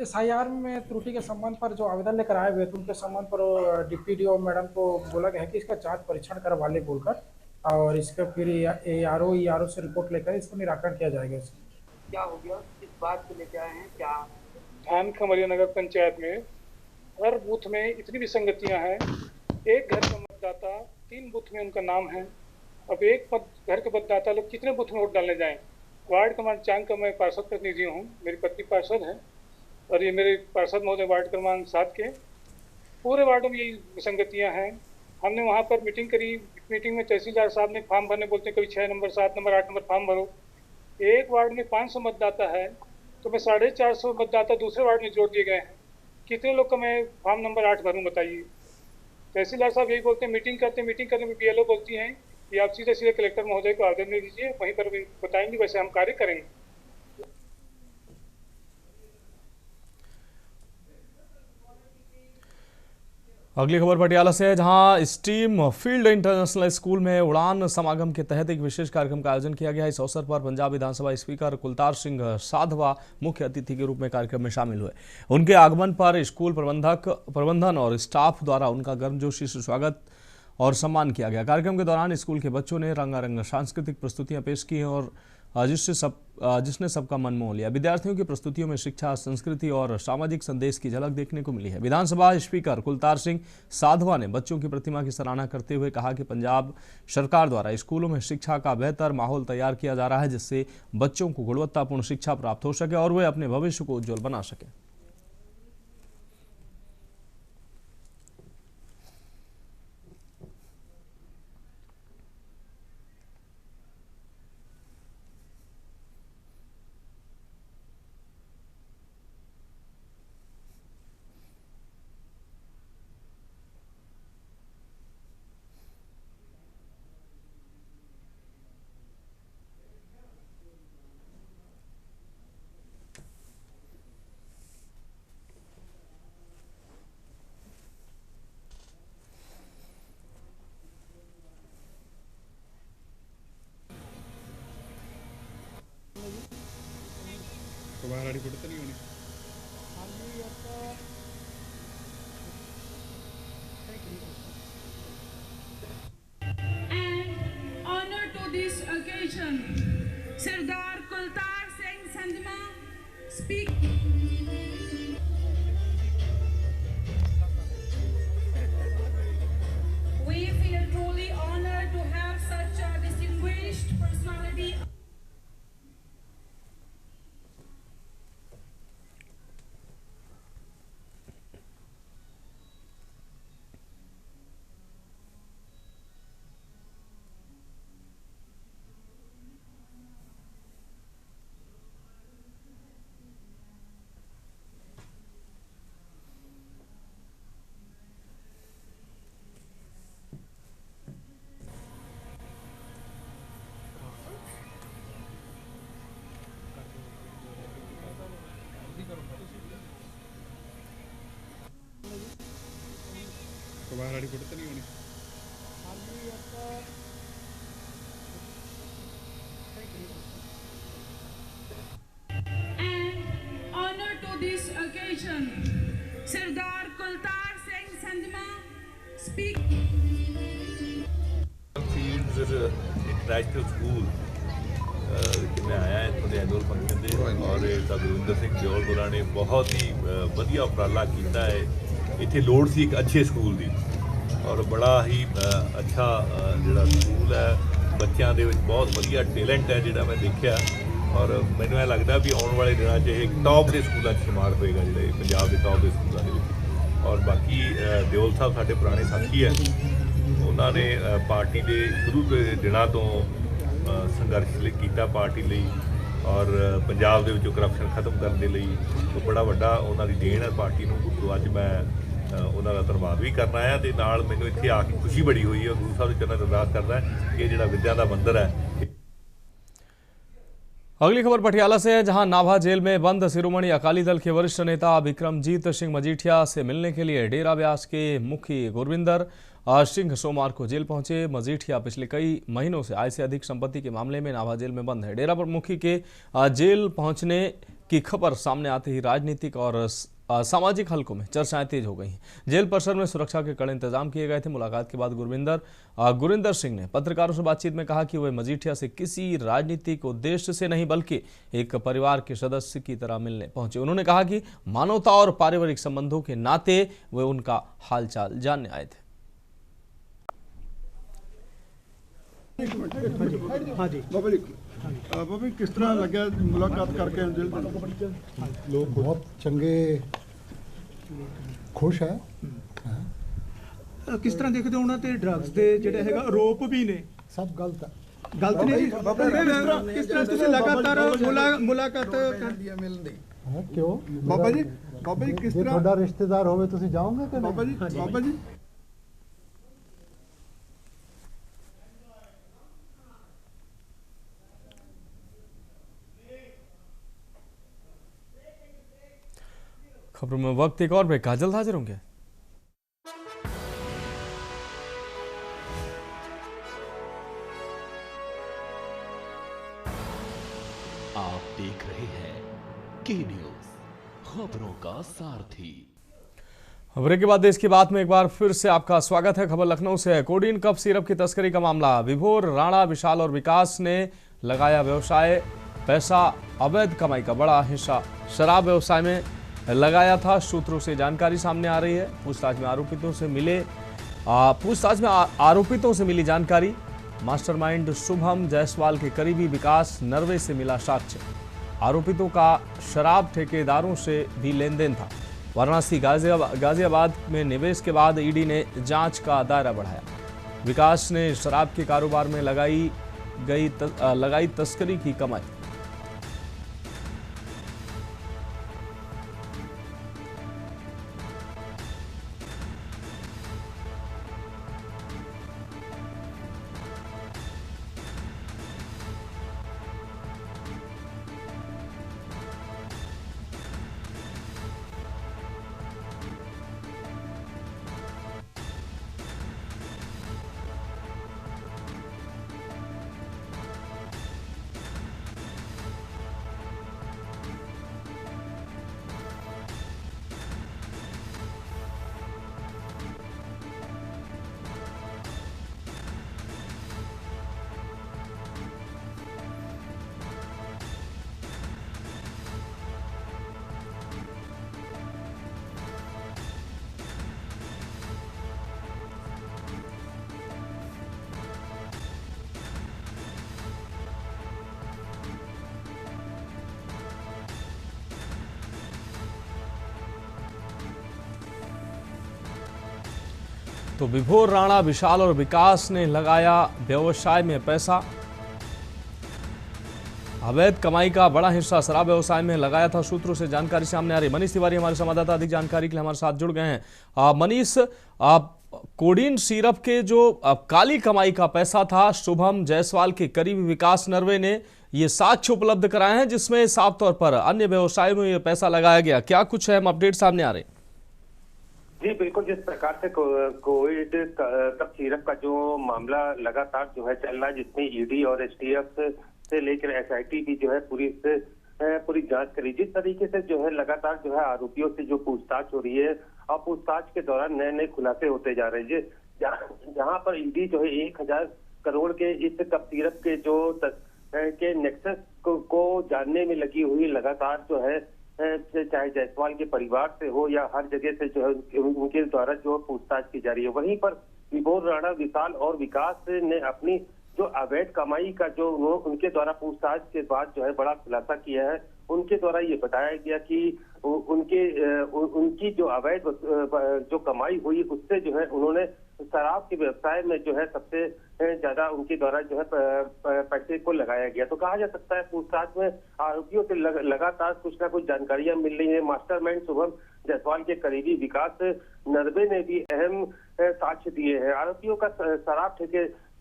SIR में त्रुटि के संबंध पर जो आवेदन लेकर आए हुए थे उनके संबंध पर डिप्टी DO मैडम को बोला गया है कि इसका जांच परीक्षण करवा ले बोलकर, और इसका फिर ARO से रिपोर्ट लेकर इसको निराकरण किया जाएगा। क्या हो गया, इस बात को लेके आए हैं क्या? धान खमरिया नगर पंचायत में हर बूथ में इतनी विसंगतियां हैं। एक घर का मतदाता 3 बूथ में उनका नाम है। अब एक घर के मतदाता लोग कितने बूथ में वोट डालने जाएं? वार्ड क्रमांक 4 का मैं पार्षद प्रतिनिधि हूँ, मेरी पत्नी पार्षद है और ये मेरे पार्षद महोदय वार्ड क्रमांक 7 के। पूरे वार्डों में यही विसंगतियाँ हैं। हमने वहाँ पर मीटिंग करी, मीटिंग में तहसीलदार साहब ने फॉर्म भरने बोलते हैं, कभी 6 नंबर 7 नंबर 8 नंबर फॉर्म भरो। एक वार्ड में 500 मतदाता है तो मैं 450 मतदाता दूसरे वार्ड में जोड़ दिए गए हैं। कितने लोग का मैं फॉर्म नंबर 8 भरूँ बताइए? तहसीलदार साहब यही बोलते हैं, मीटिंग करने में BLO बोलती हैं कि आप सीधे कलेक्टर महोदय को आवेदन दे दीजिए, वहीं पर बताएंगे, वैसे हम कार्य करेंगे। अगली खबर पटियाला से है, जहां स्टीम फील्ड इंटरनेशनल स्कूल में उड़ान समागम के तहत एक विशेष कार्यक्रम का आयोजन किया गया। इस अवसर पर पंजाब विधानसभा स्पीकर कुलतार सिंह साधवा मुख्य अतिथि के रूप में कार्यक्रम में शामिल हुए। उनके आगमन पर स्कूल प्रबंधन और स्टाफ द्वारा उनका गर्मजोशी से स्वागत और सम्मान किया गया। कार्यक्रम के दौरान स्कूल के बच्चों ने रंगारंग सांस्कृतिक प्रस्तुतियां पेश की और जिसने सबका मन मोह लिया। विद्यार्थियों की प्रस्तुतियों में शिक्षा, संस्कृति और सामाजिक संदेश की झलक देखने को मिली है। विधानसभा स्पीकर कुलतार सिंह साधवा ने बच्चों की प्रतिभा की सराहना करते हुए कहा कि पंजाब सरकार द्वारा स्कूलों में शिक्षा का बेहतर माहौल तैयार किया जा रहा है, जिससे बच्चों को गुणवत्तापूर्ण शिक्षा प्राप्त हो सके और वे अपने भविष्य को उज्जवल बना सकें। Honor to this occasion, Sardar Kultar Singh Sandhma speak. We feel truly honored to have such a distinguished personality. Honor to this occasion, Sardar Kultar Singh Sandhma speak. Fields International School मैं आया इतों के एनुअल फंक्शन से और गुरविंदर सिंह दिओल होरां ने बहुत ही वधिया उपराला किया है। इत्थे लोड़ सी एक अच्छे स्कूल की और बड़ा ही अच्छा जिहड़ा स्कूल है, बच्चों के बहुत वधिया टैलेंट है जिहड़ा मैं देखा और मैनूं ऐ लगदा भी आने वाले दिनों च एक टॉप के स्कूलों शुमार होएगा, जिहड़े पंजाब के टॉप के स्कूलों के। और बाकी दिओल साहब साडे पुराने साथी है, उन्होंने पार्टी के शुरू के दिनों तो संघर्ष किया पार्टी लई और पंजाब दे विचों करप्शन खत्म करने लई, तो बड़ा वड्डा उन्हां दी देन है पार्टी नूं। तो अज मैं उन्हां दा धन्नवाद भी करना है ते नाल मैनूं इत्थे आके खुशी बड़ी हुई है। गुरु साहब दे चरणों 'च अरदास करदा है कि जिहड़ा विद्या दा मंदिर है। अगली खबर पटियाला से है, जहां नाभा जेल में बंद शिरोमणि अकाली दल के वरिष्ठ नेता विक्रमजीत सिंह मजीठिया से मिलने के लिए डेरा ब्यास के मुखी गुरविंदर सिंह सोमवार को जेल पहुंचे। मजीठिया पिछले कई महीनों से आय से अधिक संपत्ति के मामले में नाभा जेल में बंद है। डेरा प्रमुखी के जेल पहुंचने की खबर सामने आते ही राजनीतिक और सामाजिक हलकों में चर्चाएं तेज हो गई हैं। जेल परिसर में सुरक्षा के कड़े इंतजाम किए गए थे। मुलाकात के बाद गुरिंदर सिंह ने पत्रकारों से बातचीत में कहा कि वे मजीठिया से किसी राजनीतिक उद्देश्य से नहीं बल्कि एक परिवार के सदस्य की तरह मिलने पहुंचे। उन्होंने कहा कि मानवता और पारिवारिक संबंधों के नाते वे उनका हालचाल जानने आए थे। हाँ जी बाबा किस तरह लगे मुलाकात करके? लोग बहुत चंगे खुश है। किस तरह देखते हो उन्होंने ड्रग्स के ਜਿਹੜੇ ਹੈਗਾ ਆਰੋਪ ਵੀ ਨੇ? सब गलत है। गलत नहीं किस तरह ਤੁਸੀਂ लगातार मुलाकात करदी है मिलने दी? क्यों बाबा जी किस तरह ਤੁਹਾਡਾ ਰਿਸ਼ਤੇਦਾਰ ਹੋਵੇ ਤੁਸੀਂ ਜਾਓਗੇ ਕਿ बाबा जी खबरों में वक्त एक और ब्रेक का, जल्द हाजिर होंगे। आप देख रहे हैं के न्यूज, खबरों का सारथी। ब्रेक के बाद देश की बात में एक बार फिर से आपका स्वागत है। खबर लखनऊ से है। कोडीन कफ सिरप की तस्करी का मामला। विभोर, राणा, विशाल और विकास ने लगाया व्यवसाय पैसा। अवैध कमाई का बड़ा हिस्सा शराब व्यवसाय में लगाया था। सूत्रों से जानकारी सामने आ रही है। पूछताछ में आरोपितों से मिली जानकारी। मास्टरमाइंड शुभम जायसवाल के करीबी विकास नरवे से मिला साक्ष्य। आरोपितों का शराब ठेकेदारों से भी लेन देन था। वाराणसी, गाजियाबाद में निवेश के बाद ईडी ने जांच का दायरा बढ़ाया। विकास ने शराब के कारोबार में लगाई तस्करी की कमाई। तो विभोर, राणा, विशाल और विकास ने लगाया व्यवसाय में पैसा। अवैध कमाई का बड़ा हिस्सा शराब व्यवसाय में लगाया था। सूत्रों से जानकारी सामने आ रही। मनीष तिवारी हमारे संवाददाता अधिक जानकारी के लिए हमारे साथ जुड़ गए हैं। मनीष, कोडीन सिरप के जो काली कमाई का पैसा था, शुभम जायसवाल के करीबी विकास नरवे ने ये साक्ष्य उपलब्ध कराए हैं जिसमें साफ तौर पर अन्य व्यवसायों में ये पैसा लगाया गया। क्या कुछ है अपडेट सामने आ रहे? जी बिल्कुल, जिस प्रकार से कोविड कफ सिरप का जो मामला लगातार जो है चल रहा है, जिसमें ईडी और एसटीएफ से लेकर एसआईटी भी जो है पूरी जांच करी। जिस तरीके से जो है लगातार जो है आरोपियों से जो पूछताछ हो रही है और पूछताछ के दौरान नए नए खुलासे होते जा रहे हैं। जहां पर ईडी जो है 1000 करोड़ के इस कफ सिरप के जो के नेक्सस को जानने में लगी हुई लगातार जो है, चाहे जायसवाल के परिवार से हो या हर जगह से जो है उनके द्वारा जो पूछताछ की जा रही है। वहीं पर विभोर, राणा, विशाल और विकास ने अपनी जो अवैध कमाई का जो उनके द्वारा पूछताछ के बाद जो है बड़ा खुलासा किया है। उनके द्वारा ये बताया गया कि उनकी जो अवैध जो कमाई हुई उससे जो है उन्होंने शराब के व्यवसाय में जो है सबसे ज्यादा उनके द्वारा जो है पैसे को लगाया गया। तो कहा जा सकता है पूछताछ में आरोपियों से लगातार कुछ ना कुछ जानकारियां मिल रही है। मास्टरमाइंड शुभम जायसवाल के करीबी विकास नरवे ने भी अहम साक्ष्य दिए हैं। आरोपियों का शराब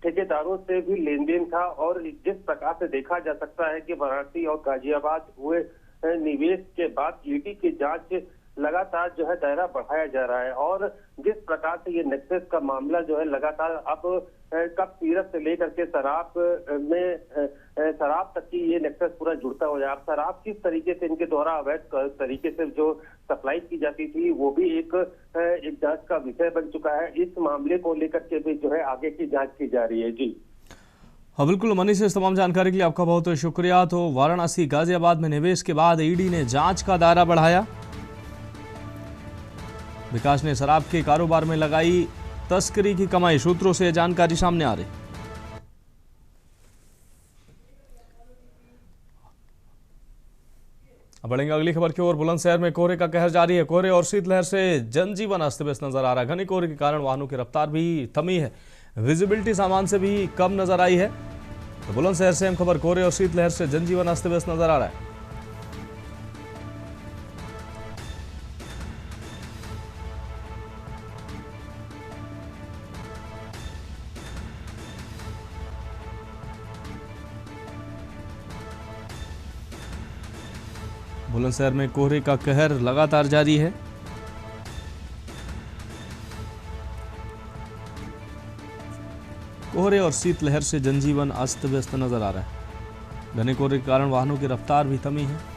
ठेकेदारों से भी लेन देन था और जिस प्रकार से देखा जा सकता है कि वाराणसी और गाजियाबाद हुए निवेश के बाद ईडी की जांच लगातार जो है दायरा बढ़ाया जा रहा है। और जिस प्रकार से ये नेक्सस का मामला जो है लगातार अब कब सीरत से लेकर के शराब शराब तक की ये नेक्सस पूरा जुड़ता हो जाए। अब शराब किस तरीके से इनके द्वारा अवैध तरीके से जो सप्लाई की जाती थी वो भी एक जांच का विषय बन चुका है। इस मामले को लेकर के भी जो है आगे की जांच की जा रही है। जी हाँ बिल्कुल मनीष, इस तमाम जानकारी के लिए आपका बहुत बहुत शुक्रिया। तो वाराणसी गाजियाबाद में निवेश के बाद ईडी ने जांच का दायरा बढ़ाया। विकास ने शराब के कारोबार में लगाई तस्करी की कमाई, सूत्रों से जानकारी सामने आ रही। अब बढ़ेंगे अगली खबर की ओर। बुलंदशहर में कोहरे का कहर जारी है। कोहरे और शीतलहर से जनजीवन अस्त व्यस्त नजर आ रहा है। घने कोहरे के कारण वाहनों की रफ्तार भी थमी है, विजिबिलिटी सामान से भी कम नजर आई है। तो बुलंदशहर से अहम खबर, कोहरे और शीतलहर से जनजीवन अस्त व्यस्त नजर आ रहा है। बुलंदशहर में कोहरे का कहर लगातार जारी है। कोहरे और शीतलहर से जनजीवन अस्त व्यस्त नजर आ रहा है। घने कोहरे के कारण वाहनों की रफ्तार भी थमी है।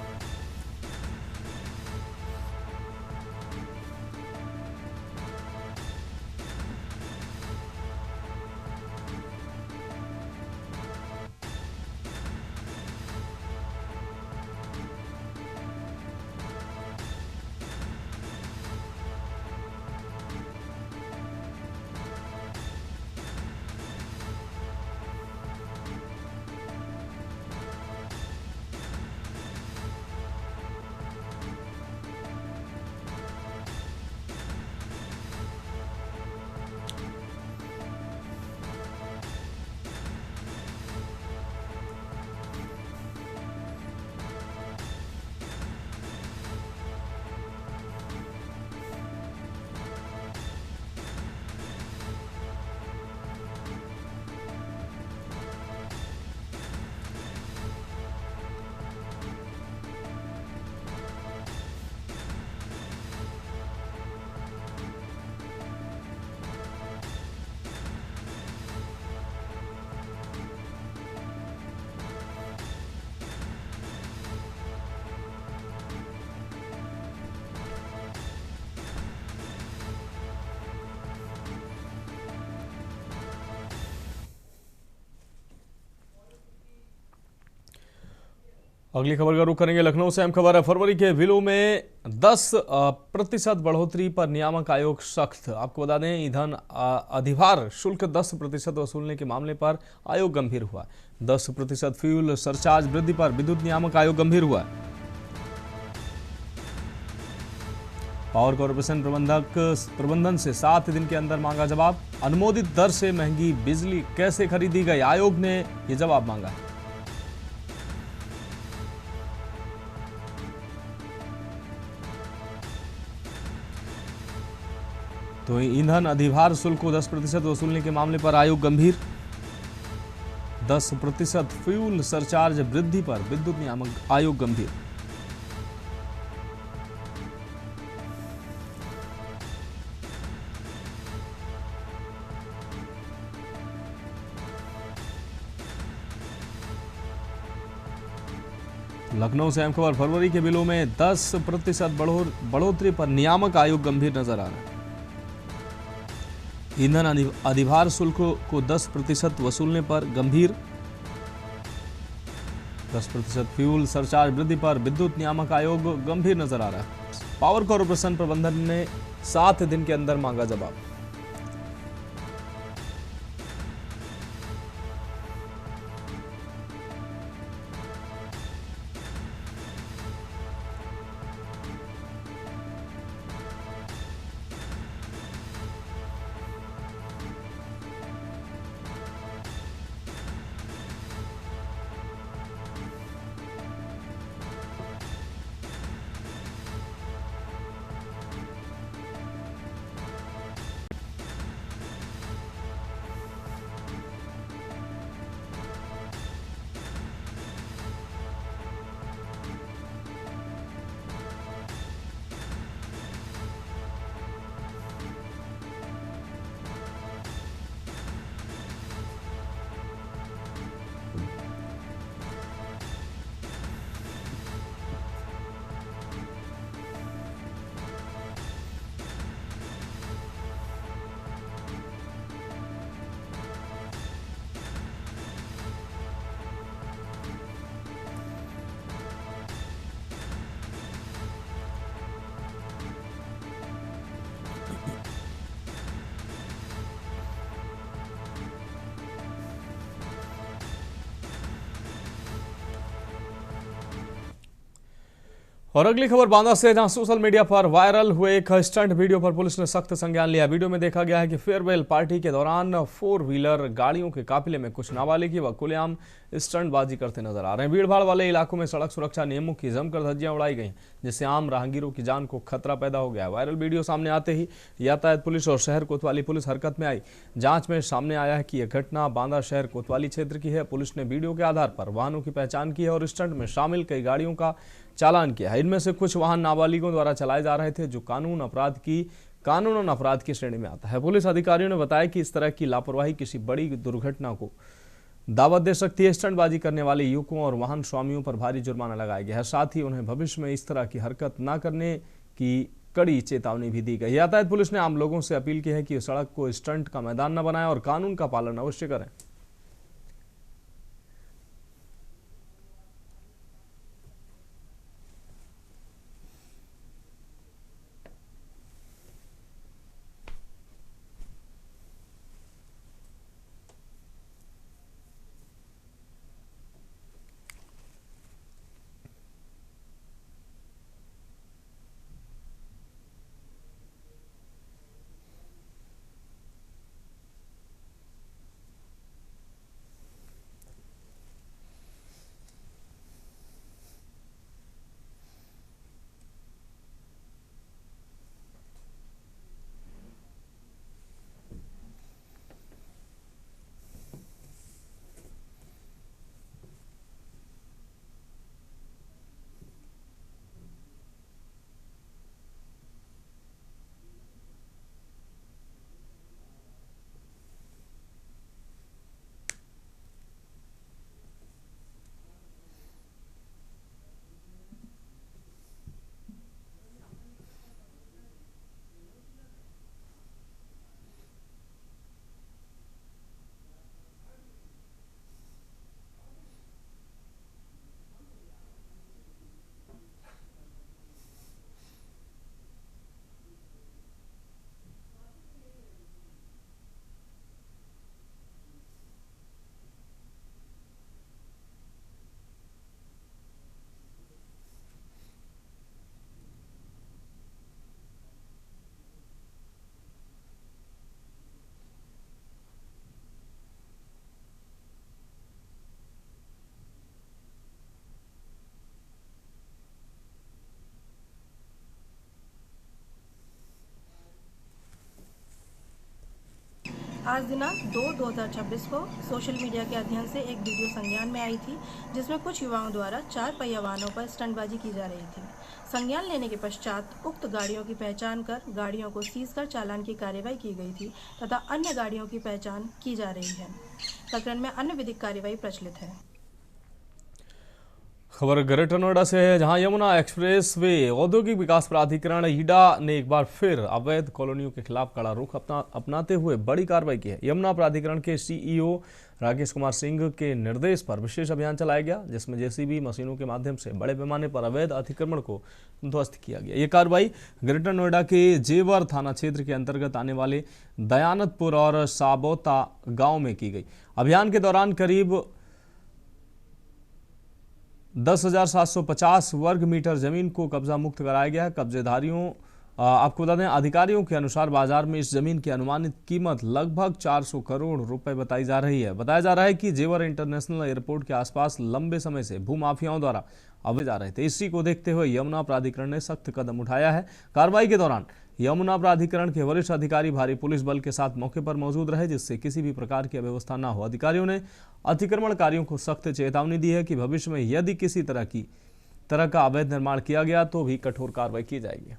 अगली खबर का रुख करेंगे लखनऊ से। अहम खबर है, फरवरी के बिलों में 10% बढ़ोतरी पर नियामक आयोग सख्त। आपको बता दें, ईंधन अधिभार शुल्क 10% वसूलने के मामले पर आयोग गंभीर हुआ। 10% फ्यूल सरचार्ज वृद्धि पर विद्युत नियामक आयोग गंभीर हुआ। पावर कॉर्पोरेशन प्रबंधन से 7 दिन के अंदर मांगा जवाब। अनुमोदित दर से महंगी बिजली कैसे खरीदी गई, आयोग ने यह जवाब मांगा। तो ईंधन अधिभार शुल्क को 10% वसूलने के मामले पर आयोग गंभीर। 10% फ्यूल सरचार्ज वृद्धि पर विद्युत नियामक आयोग गंभीर। लखनऊ से अहम खबर, फरवरी के बिलों में 10% बढ़ोतरी पर नियामक आयोग गंभीर नजर आ रहा है। ईंधन अधिभार शुल्क को 10% वसूलने पर गंभीर। 10% फ्यूल सरचार्ज वृद्धि पर विद्युत नियामक आयोग गंभीर नजर आ रहा है। पावर कॉर्पोरेशन प्रबंधन ने 7 दिन के अंदर मांगा जवाब। और अगली खबर बांदा से, जहां सोशल मीडिया पर वायरल हुए एक स्टंट वीडियो पर पुलिस ने सख्त संज्ञान लिया। वीडियो में देखा गया है कि फेयरवेल पार्टी के दौरान 4 व्हीलर गाड़ियों के काफिले में कुछ नाबालिग व खुलेआम स्टंटबाजी करते नजर आ रहे हैं। भीड़भाड़ वाले इलाकों में सड़क सुरक्षा नियमों की जमकर धज्जियां उड़ाई गई, जिससे आम राहगीरों की जान को खतरा पैदा हो गया। वायरल वीडियो सामने आते ही यातायात पुलिस और शहर कोतवाली पुलिस हरकत में आई। जांच में सामने आया है कि यह घटना बांदा शहर कोतवाली क्षेत्र की है। पुलिस ने वीडियो के आधार पर वाहनों की पहचान की है और स्टंट में शामिल कई गाड़ियों का चालान किया है। इनमें से कुछ वाहन नाबालिगों द्वारा चलाए जा रहे थे, जो कानून अपराध की श्रेणी में आता है। पुलिस अधिकारियों ने बताया कि इस तरह की लापरवाही किसी बड़ी दुर्घटना को दावत दे सकती है। स्टंटबाजी करने वाले युवकों और वाहन स्वामियों पर भारी जुर्माना लगाया गया है। साथ ही उन्हें भविष्य में इस तरह की हरकत न करने की कड़ी चेतावनी भी दी गई। यातायात पुलिस ने आम लोगों से अपील की है कि सड़क को स्टंट का मैदान न बनाएं और कानून का पालन अवश्य करें। आज दिनांक 2/2026 को सोशल मीडिया के अध्ययन से एक वीडियो संज्ञान में आई थी, जिसमें कुछ युवाओं द्वारा 4 पहिया वाहनों पर स्टंटबाजी की जा रही थी। संज्ञान लेने के पश्चात उक्त गाड़ियों की पहचान कर गाड़ियों को सीज कर चालान की कार्रवाई की गई थी तथा अन्य गाड़ियों की पहचान की जा रही है। प्रकरण में अन्य विधिक कार्रवाई प्रचलित है। खबर ग्रेटर नोएडा से है, जहां यमुना एक्सप्रेस वे औद्योगिक विकास प्राधिकरण ईडा ने एक बार फिर अवैध कॉलोनियों के खिलाफ कड़ा रुख अपनाते हुए बड़ी कार्रवाई की है। यमुना प्राधिकरण के सीईओ राकेश कुमार सिंह के निर्देश पर विशेष अभियान चलाया गया, जिसमें जेसीबी मशीनों के माध्यम से बड़े पैमाने पर अवैध अतिक्रमण को ध्वस्त किया गया। ये कार्रवाई ग्रेटर नोएडा के जेवर थाना क्षेत्र के अंतर्गत आने वाले दयानतपुर और साबोता गाँव में की गई। अभियान के दौरान करीब 10,750 वर्ग मीटर जमीन को कब्जा मुक्त कराया गया है। कब्जेदारियों आपको बता दें, अधिकारियों के अनुसार बाजार में इस जमीन की अनुमानित कीमत लगभग 400 करोड़ रुपए बताई जा रही है। बताया जा रहा है कि जेवर इंटरनेशनल एयरपोर्ट के आसपास लंबे समय से भूमाफियाओं द्वारा अवैध जा रहे थे। इसी को देखते हुए यमुना प्राधिकरण ने सख्त कदम उठाया है। कार्रवाई के दौरान यमुना प्राधिकरण के वरिष्ठ अधिकारी भारी पुलिस बल के साथ मौके पर मौजूद रहे, जिससे किसी भी प्रकार की अव्यवस्था न हो। अधिकारियों ने अतिक्रमणकारियों को सख्त चेतावनी दी है कि भविष्य में यदि किसी तरह का अवैध निर्माण किया गया तो भी कठोर कार्रवाई की जाएगी।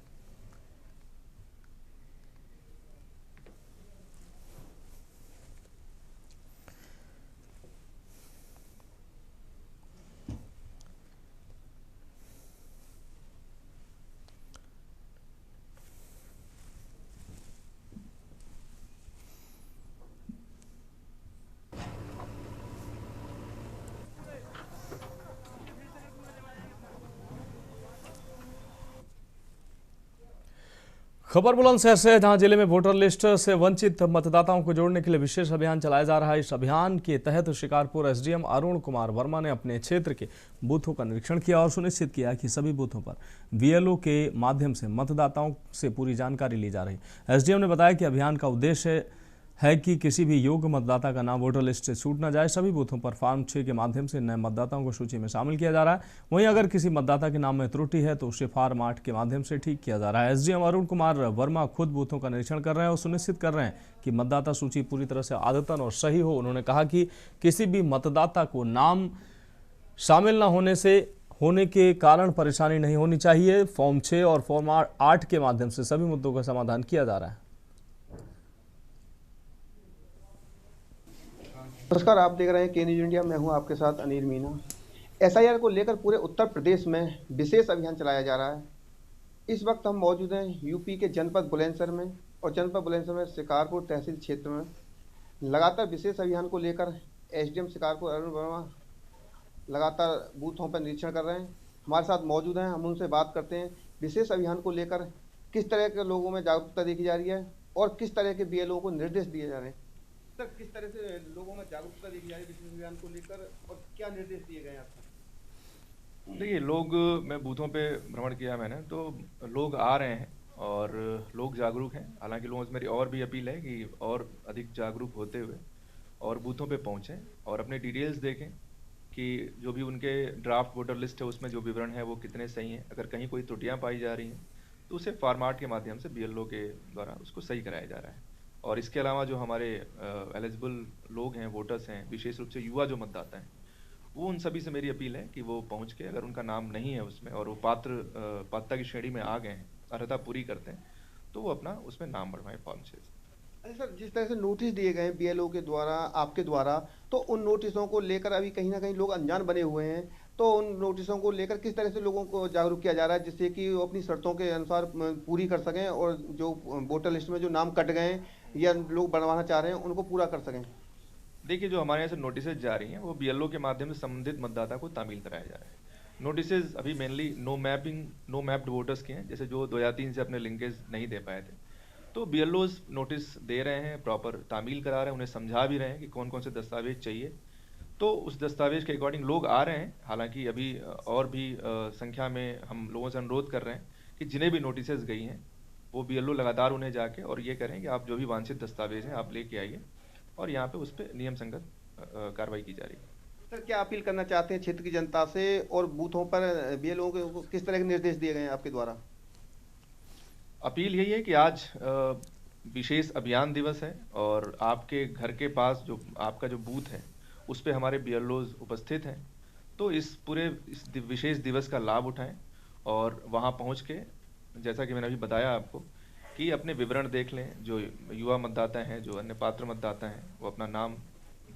खबर बुलंदशहर से, जहां जिले में वोटर लिस्ट से वंचित मतदाताओं को जोड़ने के लिए विशेष अभियान चलाया जा रहा है। इस अभियान के तहत शिकारपुर एसडीएम अरुण कुमार वर्मा ने अपने क्षेत्र के बूथों का निरीक्षण किया और सुनिश्चित किया कि सभी बूथों पर बीएलओ के माध्यम से मतदाताओं से पूरी जानकारी ली जा रही। एसडीएम ने बताया कि अभियान का उद्देश्य है कि किसी भी योग्य मतदाता का नाम वोटर लिस्ट से छूट न जाए। सभी बूथों पर फॉर्म 6 के माध्यम से नए मतदाताओं को सूची में शामिल किया जा रहा है। वहीं अगर किसी मतदाता के नाम में त्रुटि है तो उसे फॉर्म 8 के माध्यम से ठीक किया जा रहा है। एसडीएम अरुण कुमार वर्मा खुद बूथों का निरीक्षण कर रहे हैं और सुनिश्चित कर रहे हैं कि मतदाता सूची पूरी तरह से आदतन और सही हो। उन्होंने कहा कि किसी भी मतदाता को नाम शामिल न होने के कारण परेशानी नहीं होनी चाहिए। फॉर्म 6 और फॉर्म 8 के माध्यम से सभी मुद्दों का समाधान किया जा रहा है। नमस्कार, आप देख रहे हैं के न्यूज इंडिया। मैं हूं आपके साथ अनिल मीना। एसआईआर को लेकर पूरे उत्तर प्रदेश में विशेष अभियान चलाया जा रहा है। इस वक्त हम मौजूद हैं यूपी के जनपद बुलंदशहर में, और जनपद बुलंदशहर में शिकारपुर तहसील क्षेत्र में लगातार विशेष अभियान को लेकर एसडीएम शिकारपुर अरुण वर्मा लगातार बूथों पर निरीक्षण कर रहे हैं। हमारे साथ मौजूद हैं, हम उनसे बात करते हैं विशेष अभियान को लेकर किस तरह के लोगों में जागरूकता देखी जा रही है और किस तरह के बीएलओ को निर्देश दिए जा रहे हैं। सर, किस तरह से लोगों में जागरूकता देखी जा रही है विशेष अभियान को लेकर और क्या निर्देश दिए गए हैं आपको? देखिए, मैं बूथों पे भ्रमण किया मैंने, तो लोग आ रहे हैं और लोग जागरूक हैं। हालांकि लोगों से मेरी और भी अपील है कि और अधिक जागरूक होते हुए और बूथों पे पहुंचें और अपने डिटेल्स देखें कि जो भी उनके ड्राफ्ट वोटर लिस्ट है उसमें जो विवरण है वो कितने सही हैं। अगर कहीं कोई त्रुटियाँ पाई जा रही हैं तो उसे फॉर्मेट के माध्यम से बीएलओ के द्वारा उसको सही कराया जा रहा है। और इसके अलावा जो हमारे एलिजिबल लोग हैं, वोटर्स हैं, विशेष रूप से युवा जो मतदाता हैं, वो उन सभी से मेरी अपील है कि वो पहुंच के अगर उनका नाम नहीं है उसमें और वो पात्रता की श्रेणी में आ गए हैं, अर्हता पूरी करते हैं, तो वो अपना उसमें नाम बढ़वाएं फॉर्म 6 से। अच्छा सर, जिस तरह से नोटिस दिए गए हैं बीएलओ के द्वारा, आपके द्वारा, तो उन नोटिसों को लेकर अभी कहीं ना कहीं लोग अनजान बने हुए हैं, तो उन नोटिसों को लेकर किस तरह से लोगों को जागरूक किया जा रहा है जिससे कि वो अपनी शर्तों के अनुसार पूरी कर सकें और जो वोटर लिस्ट में जो नाम कट गए या लोग बनवाना चाह रहे हैं उनको पूरा कर सकें? देखिए, जो हमारे यहाँ से नोटिसेज जा रही हैं वो बीएलओ के माध्यम से संबंधित मतदाता को तामील कराया जा रहा है। नोटिसेज अभी मेनली नो मैप्ड वोटर्स के हैं, जैसे जो 2 या 3 से अपने लिंकेज नहीं दे पाए थे, तो बीएलओज नोटिस दे रहे हैं, प्रॉपर तामील करा रहे हैं, उन्हें समझा भी रहे हैं कि कौन कौन से दस्तावेज चाहिए। तो उस दस्तावेज के अकॉर्डिंग लोग आ रहे हैं। हालांकि अभी और भी संख्या में हम लोगों से अनुरोध कर रहे हैं कि जिन्हें भी नोटिसेज गई हैं वो बीएलओ लगातार उन्हें जाके और ये करें कि आप जो भी वांछित दस्तावेज हैं आप लेके आइए और यहाँ पे उस पर नियम संगत कार्रवाई की जा रही है। सर, क्या अपील करना चाहते हैं क्षेत्र की जनता से और बूथों पर बीएलओ को किस तरह के निर्देश दिए गए हैं आपके द्वारा? अपील यही है कि आज विशेष अभियान दिवस है और आपके घर के पास जो आपका जो बूथ है उस पे हमारे बीएलओज उपस्थित हैं, तो इस विशेष दिवस का लाभ उठाएं और वहां पहुंच के, जैसा कि मैंने अभी बताया आपको, कि अपने विवरण देख लें। जो युवा मतदाता हैं, जो अन्य पात्र मतदाता हैं, वो अपना नाम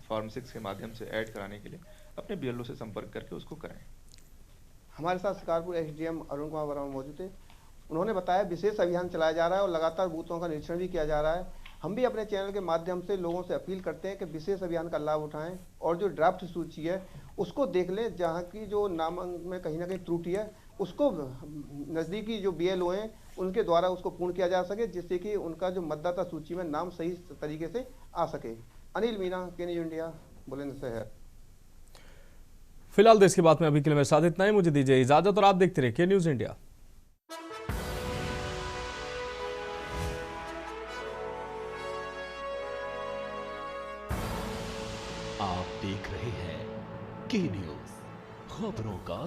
फॉर्म 6 के माध्यम से ऐड कराने के लिए अपने बीएलओ से संपर्क करके उसको कराएं। हमारे साथ शिकारपुर एसडीएम अरुण कुमार वर्मा मौजूद थे। उन्होंने बताया विशेष अभियान चलाया जा रहा है और लगातार बूथों का निरीक्षण भी किया जा रहा है। हम भी अपने चैनल के माध्यम से लोगों से अपील करते हैं कि विशेष अभियान का लाभ उठाएं और जो ड्राफ्ट सूची है उसको देख लें, जहां की जो नाम में कहीं ना कहीं त्रुटि है उसको नज़दीकी जो बीएलओ हैं उनके द्वारा उसको पूर्ण किया जा सके, जिससे कि उनका जो मतदाता सूची में नाम सही तरीके से आ सके। अनिल मीना, के न्यूज इंडिया, बुलंदशहर। फिलहाल देश की बात में अभी के लिए मेरे साथ इतना ही। मुझे दीजिए इजाजत और आप देखते रहिए के न्यूज इंडिया। आप देख रहे हैं के न्यूज, खबरों का